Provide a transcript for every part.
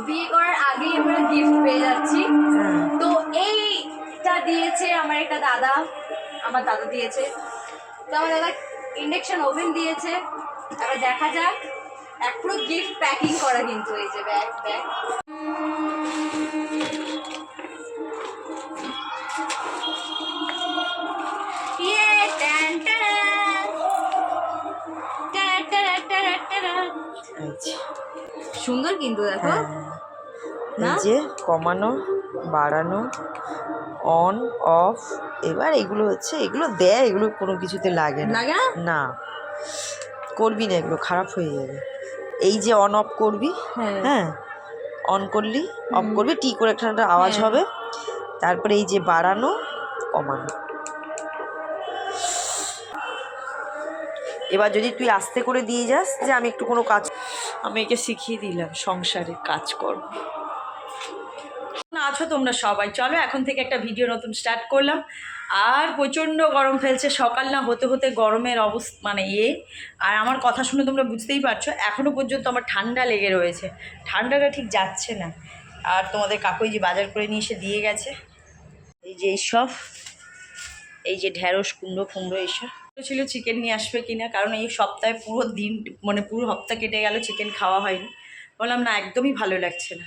বিয়ে করার আগেই আমরা গিফট পেয়ে যাচ্ছি। তো এইটা দিয়েছে আমার একটা দাদা, আমার দাদা দিয়েছে। তো আমার দাদা ইন্ডাকশন ওভেন দিয়েছে। এবার দেখা যাক, এক পুরো গিফট প্যাকিং করা কিন্তু এই যে ব্যাগ ব্যাগ। সুন্দর কিন্তু দেখো, এই যে কমানো বাড়ানো অন অফ। এবার এগুলো হচ্ছে, এগুলো দেয়, এগুলো কোনো কিছুতে লাগে না। না করবি না, এগুলো খারাপ হয়ে যাবে। এই যে অন অফ করবি, হ্যাঁ অন করলি অফ করবি, টি করে একটা আওয়াজ হবে। তারপরে এই যে বাড়ানো কমানো। এবার যদি তুই আস্তে করে দিয়ে যাস যে আমি একটু কোনো কাজ, আমি একে শিখিয়ে দিলাম সংসারের কাজকর্ম। আছো তোমরা সবাই, চলো এখন থেকে একটা ভিডিও নতুন স্টার্ট করলাম। আর প্রচণ্ড গরম ফেলছে, সকাল না হতে হতে গরমের অবস্থা মানে আর আমার কথা শুনে তোমরা বুঝতেই পারছো এখনও পর্যন্ত আমার ঠান্ডা লেগে রয়েছে, ঠান্ডাটা ঠিক যাচ্ছে না। আর তোমাদের কাকুই যে বাজার করে নিয়ে এসে দিয়ে গেছে, এই যে এইসব, এই যে ঢ্যাঁড়স কুমড়ো ফুমড়ো এইসব ছিল। চিকেন নিয়ে আসবে কিনা, কারণ এই সপ্তাহে পুরো দিন মানে পুরো হপ্তাহ কেটে গেল চিকেন খাওয়া হয়নি। বললাম না, একদমই ভালো লাগছে না,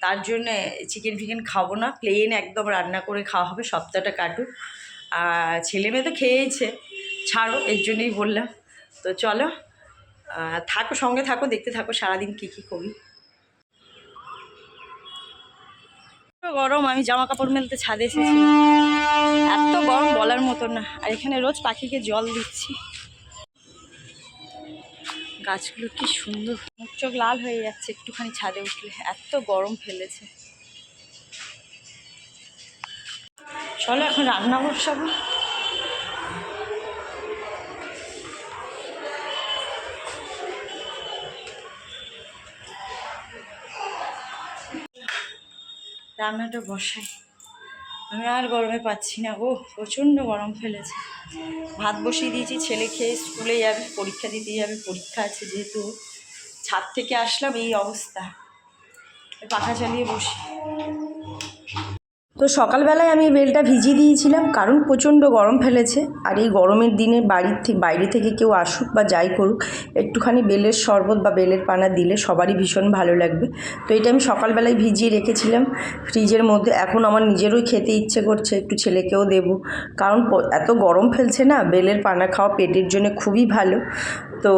তার জন্যে চিকেন ফিকেন খাবো না, প্লেন একদম রান্না করে খাওয়া হবে, সপ্তাহটা কাটুক। আর ছেলে মেয়ে তো খেয়েইছে, ছাড়ো, এর জন্যই বললাম। তো চলো থাকো, সঙ্গে থাকো, দেখতে থাকো সারাদিন কী কী করি। গরম, আমি জামা কাপড় মেলতে ছাদে এসেছি, এত গরম বলার মতো না। আর এখানে রোজ পাখিকে জল দিচ্ছি। গাছগুলো কি সুন্দর, মুখ চোখ লাল হয়ে যাচ্ছে একটুখানি ছাদে উঠলে, এত গরম ফেলেছে। চলো এখন রান্না বসাবো। রান্নাটা বসাই, আমি আর গরমে পাচ্ছি না গো, প্রচণ্ড গরম ফেলেছে। ভাত বসিয়ে দিয়েছি, ছেলে খেয়ে স্কুলে যাবে, পরীক্ষা দিতে যাবে, পরীক্ষা আছে যেহেতু। ছাদ থেকে আসলাম, এই অবস্থা, পাখা চালিয়ে বসি। তো সকালবেলায় আমি বেলটা ভিজিয়ে দিয়েছিলাম, কারণ প্রচণ্ড গরম ফেলেছে। আর এই গরমের দিনে বাইরে থেকে কেউ আসুক বা যাই করুক, একটুখানি বেলের শরবত বা বেলের পানা দিলে সবারই ভীষণ ভালো লাগবে। তো এটা আমি সকালবেলায় ভিজিয়ে রেখেছিলাম ফ্রিজের মধ্যে। এখন আমার নিজেরই খেতে ইচ্ছে করছে, একটু ছেলেকেও দেবো, কারণ এত গরম ফেলছে না, বেলের পানা খাওয়া পেটের জন্য খুবই ভালো। তো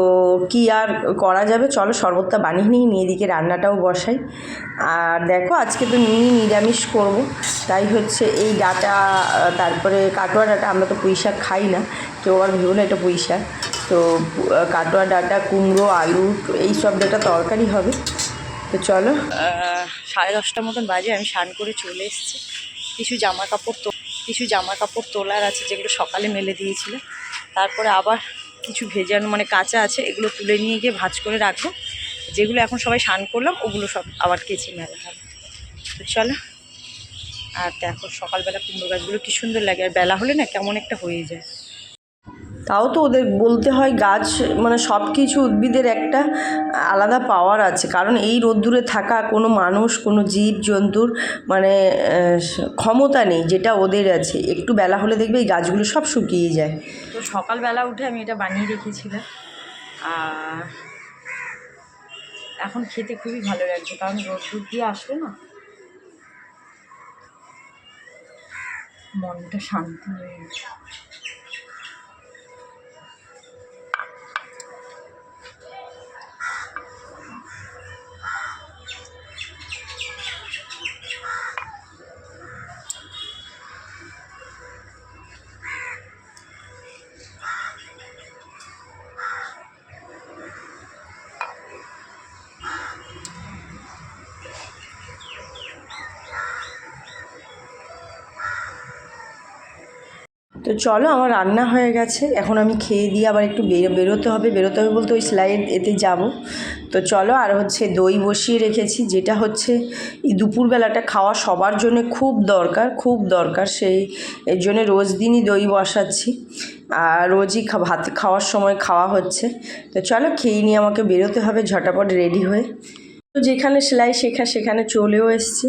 কি আর করা যাবে, চলো শরবতটা বানিয়ে নিয়ে এদিকে রান্নাটাও বসাই। আর দেখো আজকে তো নিরামিষ করব, তাই হচ্ছে এই ডাঁটা, তারপরে কাটোয়া ডাঁটা, আমরা তো পুঁই শাক খাই না, কেউ আর ভেবো না এটা পুঁই শাক। তো কাটোয়া ডাঁটা, কুমড়ো, আলু, এই সব ডাঁটা তরকারি হবে। তো চলো 10:30 মতন বাজে, আমি স্নান করে চলে এসেছি। কিছু জামা কাপড় তোলার আছে, যেগুলো সকালে মেলে দিয়েছিল। তারপরে আবার কিছু ভেজানো মানে কাঁচা আছে, এগুলো তুলে নিয়ে গিয়ে ভাঁজ করে রাখবো। যেগুলো এখন সবাই স্নান করলাম, ওগুলো সব আবার কেচে মেলা হবে। তো চলো। আর দেখো সকালবেলা কুমড়ো গাছগুলো কী সুন্দর লাগে, আর বেলা হলে না কেমন একটা হয়ে যায়। তাও তো ওদের বলতে হয়, গাছ মানে সব কিছু উদ্ভিদের একটা আলাদা পাওয়ার আছে, কারণ এই রোদ্দুরে থাকা কোনো মানুষ, কোনো জীব জন্তুর মানে ক্ষমতা নেই, যেটা ওদের আছে। একটু বেলা হলে দেখবে এই গাছগুলো সব শুকিয়ে যায়। তো সকালবেলা উঠে আমি এটা বানিয়ে রেখেছিলাম, আর এখন খেতে খুবই ভালো লাগছে, কারণ রোদ্দুর দিয়ে আসলে না মনটা শান্তি হয়ে গেছে। তো চলো আমার রান্না হয়ে গেছে, এখন আমি খেয়ে দিয়ে আবার একটু বেরোতে হবে বলতে ওই সেলাইয়ের এতে যাব। তো চলো। আর হচ্ছে দই বসিয়ে রেখেছি, যেটা হচ্ছে এই দুপুরবেলাটা খাওয়া সবার জন্য খুব দরকার, সেই এর জন্য রোজ দিনই দই বসাচ্ছি, আর রোজই ভাত খাওয়ার সময় খাওয়া হচ্ছে। তো চলো খেয়ে নিয়ে আমাকে বেরোতে হবে ঝটাপট রেডি হয়ে। তো যেখানে সেলাই শেখা সেখানে চলেও এসেছি।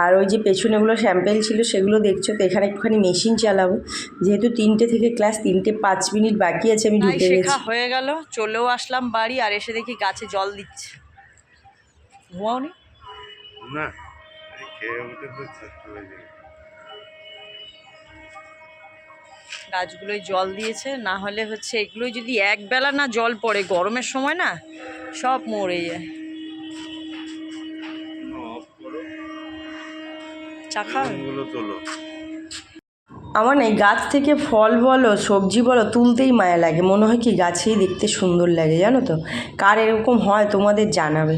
আর ওই যে পেছনেগুলো স্যাম্পেল ছিল সেগুলো দেখছো। তো এখানে একটুখানি মেশিন চালাবো, যেহেতু 3টে থেকে ক্লাস, 3টে 5 মিনিট বাকি আছে, আমি ঢুকে গেছি। হয়ে গেল, চলেও আসলাম বাড়ি। আর এসে দেখি গাছে জল দিচ্ছে। ঘুমাওনি? না, খেয়ে উঠে তো ছাড়তে পারি। গাছগুলোই জল দিয়েছে, না হলে হচ্ছে এগুলোই যদি একবেলা না জল পড়ে গরমের সময় না সব মরে যায়। চা খাওয়া তোলো। আমার না এই গাছ থেকে ফল বলো সবজি বলো তুলতেই মায়া লাগে, মনে হয় কি গাছেই দেখতে সুন্দর লাগে, জানো তো। কার এরকম হয় তোমাদের জানাবে।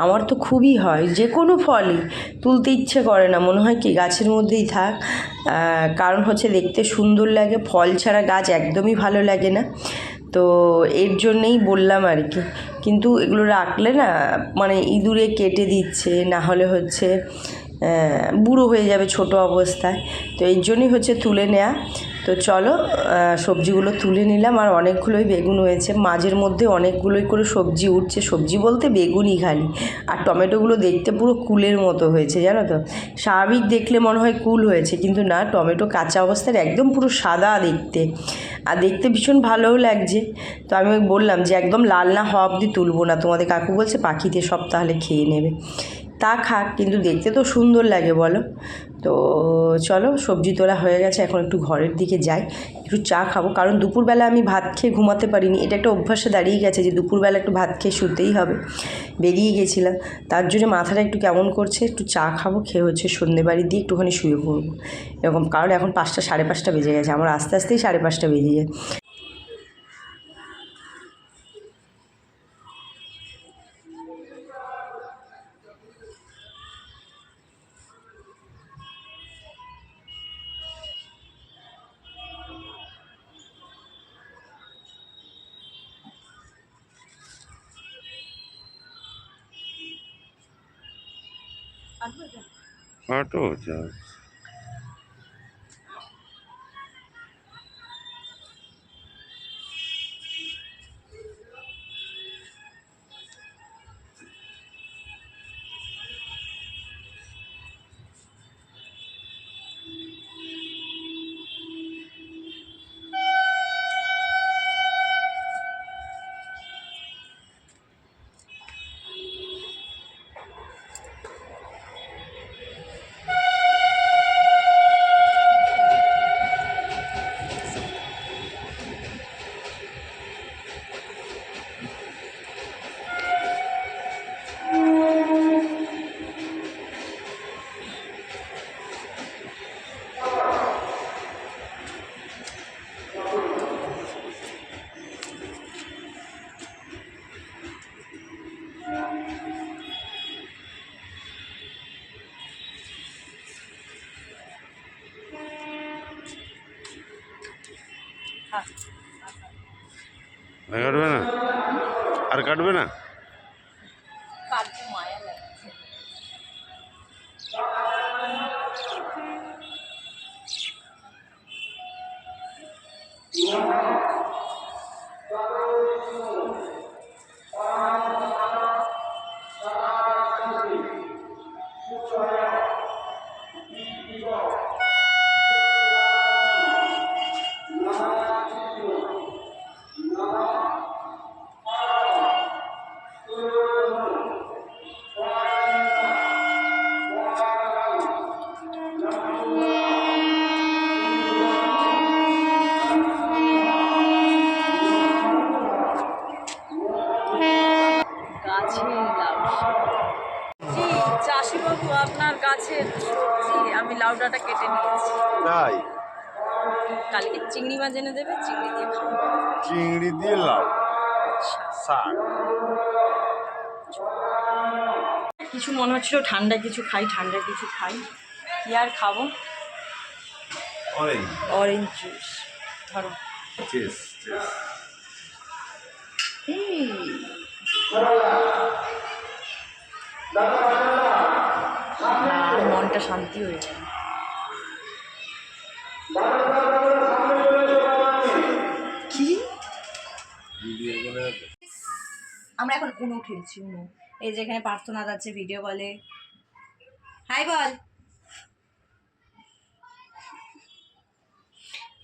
আমার তো খুবই হয়, যে কোনো ফলই তুলতে ইচ্ছে করে না, মনে হয় কি গাছের মধ্যেই থাক। কারণ হচ্ছে দেখতে সুন্দর লাগে, ফল ছাড়া গাছ একদমই ভালো লাগে না। তো এর জন্যেই বললাম আর কি। কিন্তু এগুলো রাখলে না মানে ইঁদুরে কেটে দিচ্ছে, না হলে হচ্ছে বুড়ো হয়ে যাবে ছোট অবস্থায়। তো এই জন্যই হচ্ছে তুলে নেওয়া। তো চলো সবজিগুলো তুলে নিলাম। আর অনেকগুলোই বেগুন হয়েছে, মাঝের মধ্যে অনেকগুলোই করে সবজি উঠছে, সবজি বলতে বেগুনই খালি। আর টমেটোগুলো দেখতে পুরো কুলের মতো হয়েছে, জানো তো। স্বাভাবিক দেখলে মনে হয় কুল হয়েছে, কিন্তু না, টমেটো কাঁচা অবস্থায় একদম পুরো সাদা দেখতে। আর দেখতে ভীষণ ভালোও লাগছে। তো আমি বললাম যে একদম লাল না হওয়া অবধি তুলবো না, তোমাদের কাকু বলছে পাখিতে সব তাহলে খেয়ে নেবে। তা খাক, কিন্তু দেখতে তো সুন্দর লাগে বলো। তো চলো সবজি তোলা হয়ে গেছে, এখন একটু ঘরের দিকে যাই, একটু চা খাবো। কারণ দুপুরবেলা আমি ভাত খেয়ে ঘুমাতে পারিনি, এটা একটা অভ্যাসে দাঁড়িয়ে গেছে যে দুপুরবেলা একটু ভাত খেয়ে শুতেই হবে। বেরিয়ে গেছিলাম, তার জন্য মাথাটা একটু কেমন করছে, একটু চা খাবো, খেয়ে হচ্ছে সন্ধ্যে বাড়ি দিয়ে একটুখানি শুয়ে পড়বো এরকম। কারণ এখন 5টা 5:30 বেজে গেছে, আমার আস্তে আস্তেই 5:30 বেজে যায়। হাঁটো যা। কাটবে না, আর কাটবে না। কাটতে মায়া লাগছে। গাছের লাউ জি চাষিবাবু, আপনার গাছের সবজি আমি লাউ ডাঁটা কেটে নিয়েছি। তাই কালকে চিংড়ি মাছ এনে দেবে, চিংড়ি দিয়ে খাবো। চিংড়ি দিয়ে লাউ শাক। কিছু মনে হচ্ছিল ঠান্ডা কিছু খাই, ঠান্ডা কিছু খাই, কি আর খাবো। অরেঞ্জ জুস ধরো। আর মনটা শান্তি হয়ে যায়। কি আমরা এখন উনো খেলছি, উনো। এই যেখানে প্রার্থনা যাচ্ছে ভিডিও বলে, হাই বল।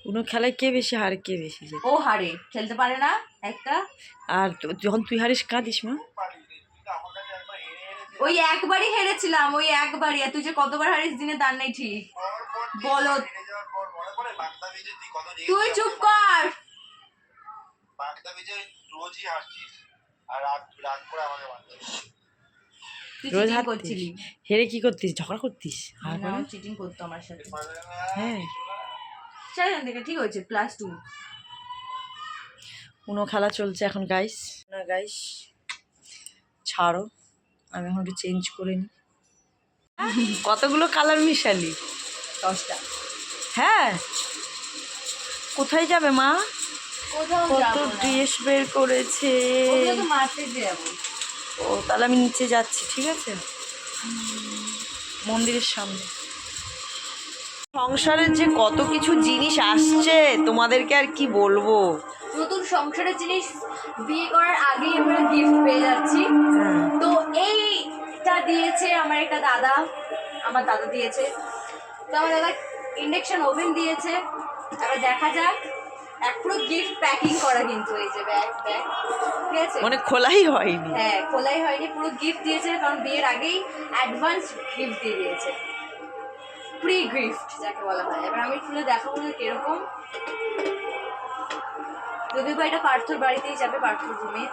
কোনো খেলায় কে বেশি হারে কে বেশি জেতে? ও হারে, খেলতে পারে না একটা। আর যখন তুই হারিস কাঁদিস মা? ওই একবারই হেরেছিলাম, ওই একবারই। আর তুই যে কতবার হারিস দিনে তার নেই ঠিক। বলো, তুই চুপ কর। তুই রোজ চিটিং হারতিস? করছিলি। হেরে কি করতিস? ঝগড়া করতিস? আর না, চিটিং করতো আমার সাথে। হ্যাঁ, চল এখান থেকে, ঠিক হয়েছে, +2। কোনো খেলা চলছে এখন গাইস। না গাইস, ছাড়ো, আমি এখন একটু চেঞ্জ করে নিই। কতগুলো কালার মিশালি? 10টা। হ্যাঁ, কোথায় যাবে মা? কোথাও কত যাবো না। ড্রেস বের করেছে। ওগুলো তো মার্কেট যাবো। ও তাহলে আমি নিচে যাচ্ছি, ঠিক আছে? মন্দিরের সামনে। সংসারের যে কত কিছু জিনিস আসছে তোমাদেরকে আর কি বলবো। নতুন সংসারের জিনিস বিয়ে করার আগেই আমরা গিফট পেয়ে যাচ্ছি। তো এইটা দিয়েছে আমার একটা দাদা, আমার দাদা দিয়েছে। তো আমার দাদা ইন্ডাকশন ওভেন দিয়েছে। এবার দেখা যাক, এক পুরো গিফট প্যাকিং করা, কিন্তু এই যে ব্যাগ ব্যাগ, ঠিক আছে? মানে খোলাই হয়নি। হ্যাঁ, খোলাই হয়নি, পুরো গিফট দিয়েছে, কারণ বিয়ের আগেই অ্যাডভান্স গিফট দিয়ে দিয়েছে, প্রি গিফট যাকে বলা হয়। এবার আমি খুলে দেখাবো যে কিরকম। যদি বা এটা পার্থর বাড়িতেই যাবে, পার্থর রুমে।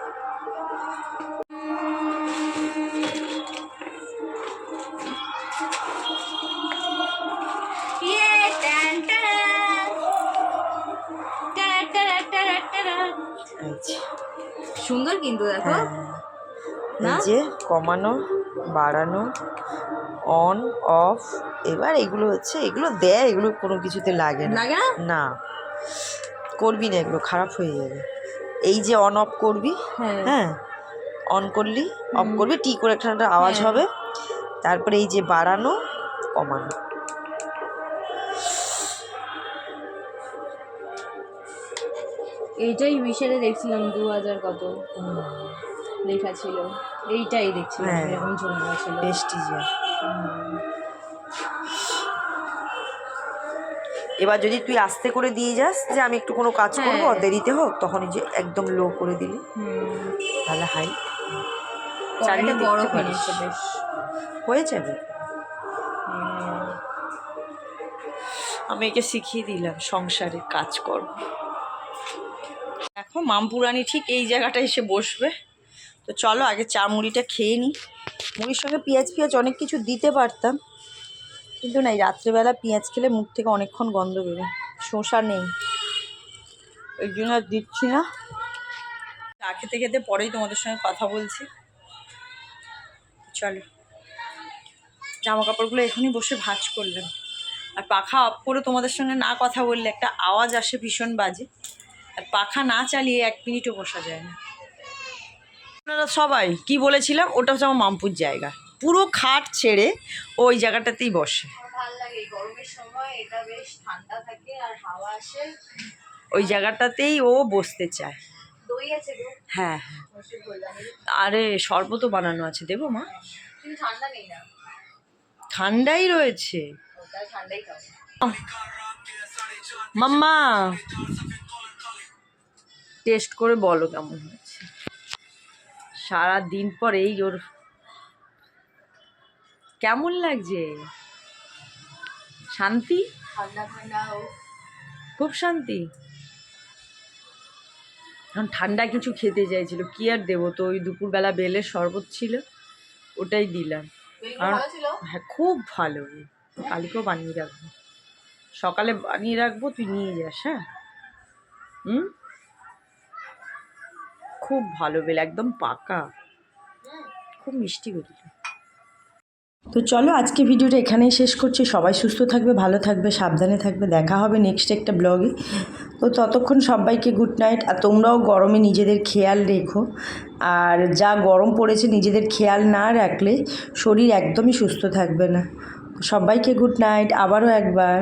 সুন্দর কিন্তু, দেখো না? এই যে কমানো, বাড়ানো, অন অফ। এবার এগুলো হচ্ছে, এগুলো দেয়, এগুলো কোনো কিছুতে লাগে না। লাগে না? না, করবি না, এগুলো খারাপ হয়ে যাবে। এই যে অন অফ করবি, হ্যাঁ, অন করলি, অফ করবি, টি করে একটা আওয়াজ হবে। তারপরে এই যে বাড়ানো, কমানো। এইটাই বিশালে দেখছিলাম 2000 কত লেখা ছিল, এইটাই দেখছিলাম, হ্যাঁ। এরকম ঝুলানো ছিল। প্রেস্টিজের। এবার যদি তুই আস্তে করে দিয়ে যাস যে আমি একটু কোনো কাজ করবো, দেরিতে হোক, তখন এই যে একদম লো করে দিলি, তাহলে হাই চালিয়ে বড় দেখতে পারিস, কিনেছে বেশ। হয়ে যাবে। আমি একে শিখিয়ে দিলাম সংসারের কাজকর্ম। দেখো মামপুরানি ঠিক এই জায়গাটায় এসে বসবে। তো চলো আগে চা মুড়িটা খেয়ে নিই। মুড়ির সঙ্গে পেঁয়াজ অনেক কিছু দিতে পারতাম, কিন্তু না, এই রাত্রেবেলা পেঁয়াজ খেলে মুখ থেকে অনেকক্ষণ গন্ধ বেরোয়। শসা নেই, ওই জন্য আর দিচ্ছি না। চা খেতে খেতে পরেই তোমাদের সঙ্গে কথা বলছি। চলো, জামা কাপড়গুলো এখনই বসে ভাঁজ করলাম। আর পাখা অফ করে তোমাদের সঙ্গে না কথা বললে একটা আওয়াজ আসে ভীষণ বাজে। আর পাখা না চালিয়ে 1 মিনিটও বসা যায় না। আপনারা সবাই কি বলেছিলাম, ওটা হচ্ছে আমার মামপুর জায়গা। পুরো খাট ছেড়ে ওই জায়গাটাতেই বসে। ভালো লাগে গরমের সময়, এটা বেশ ঠান্ডা থাকে আর হাওয়া আসে। ওই জায়গাটাতেই ও বসতে চায়। দই আছে গো? হ্যাঁ, আরে শরবতও বানানো আছে, দেবো মা? কিন্তু ঠান্ডা নেই না। ঠান্ডাই রয়েছে। ওটা ঠান্ডাই খাবো। মাম্মা টেস্ট করে বলো কেমন হয়েছে। সারা দিন পর এই ওর কেমন লাগছে? শান্তি, ঠান্ডা ঠান্ডা, খুব শান্তি। এখন ঠান্ডা কিছু খেতে চাইছিল, কি আর দেবো, তো ওই দুপুরবেলা বেলের শরবত ছিল, ওটাই দিলাম। ভালো ছিল। হ্যাঁ, খুব ভালো। কালকেও বানিয়ে রাখবো, সকালে বানিয়ে রাখবো, তুই নিয়ে যাস। হ্যাঁ, খুব ভালো বেল, একদম পাকা, খুব মিষ্টি বেল। তো চলো আজকে ভিডিওটা এখানেই শেষ করছি। সবাই সুস্থ থাকবে, ভালো থাকবে, সাবধানে থাকবে। দেখা হবে নেক্সট একটা ব্লগে। তো ততক্ষণ সবাইকে গুড নাইট। আর তোমরাও গরমে নিজেদের খেয়াল রেখো। আর যা গরম পড়েছে, নিজেদের খেয়াল না রাখলে শরীর একদমই সুস্থ থাকবে না। সবাইকে গুড নাইট আবারও একবার।